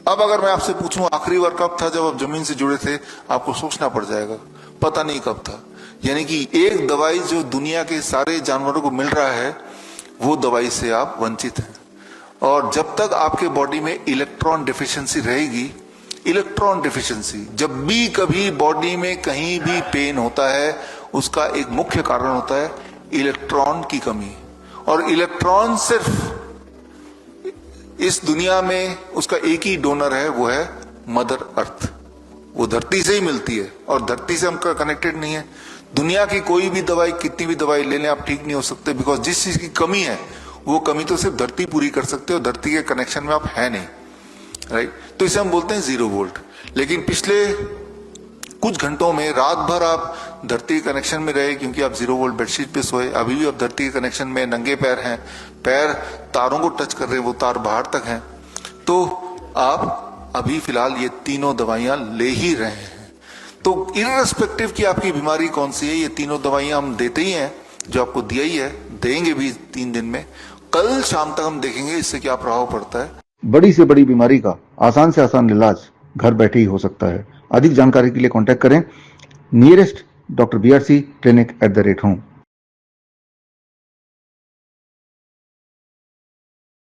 अब अगर मैं आपसे पूछूं आखिरी बार कब था जब आप जमीन से जुड़े थे, आपको सोचना पड़ जाएगा, पता नहीं कब था। यानी कि एक दवाई जो दुनिया के सारे जानवरों को मिल रहा है, वो दवाई से आप वंचित हैं। और जब तक आपके बॉडी में इलेक्ट्रॉन डिफिशियंसी रहेगी, इलेक्ट्रॉन डिफिशियंसी, जब भी कभी बॉडी में कहीं भी पेन होता है, उसका एक मुख्य कारण होता है इलेक्ट्रॉन की कमी। और इलेक्ट्रॉन सिर्फ इस दुनिया में उसका एक ही डोनर है, वो है मदर अर्थ। वो धरती से ही मिलती है और धरती से हम कनेक्टेड नहीं है। दुनिया की कोई भी दवाई, कितनी भी दवाई ले लें, आप ठीक नहीं हो सकते, बिकॉज जिस चीज की कमी है वो कमी तो सिर्फ धरती पूरी कर सकते हो, धरती के कनेक्शन में आप है नहीं, राइट। तो इसे हम बोलते हैं 0 वोल्ट। लेकिन पिछले कुछ घंटों में रात भर आप धरती के कनेक्शन में रहे, क्योंकि आप 0 वोल्ट बेडशीट पे सोए, अभी भी आप धरती के कनेक्शन में, नंगे पैर हैं, पैर तारों को टच कर रहे हैं, वो तार बाहर तक हैं, तो आप अभी फिलहाल ये तीनों दवाइयां ले ही रहे हैं। तो इररिस्पेक्टिव की आपकी बीमारी कौन सी है, ये तीनों दवाइयां हम देते ही हैं, जो आपको दिया ही है, देंगे भी 3 दिन में। कल शाम तक हम देखेंगे इससे क्या प्रभाव पड़ता है। बड़ी से बड़ी बीमारी का आसान से आसान इलाज घर बैठे ही हो सकता है। अधिक जानकारी के लिए कांटेक्ट करें नियरेस्ट डॉक्टर BRC clinic@home।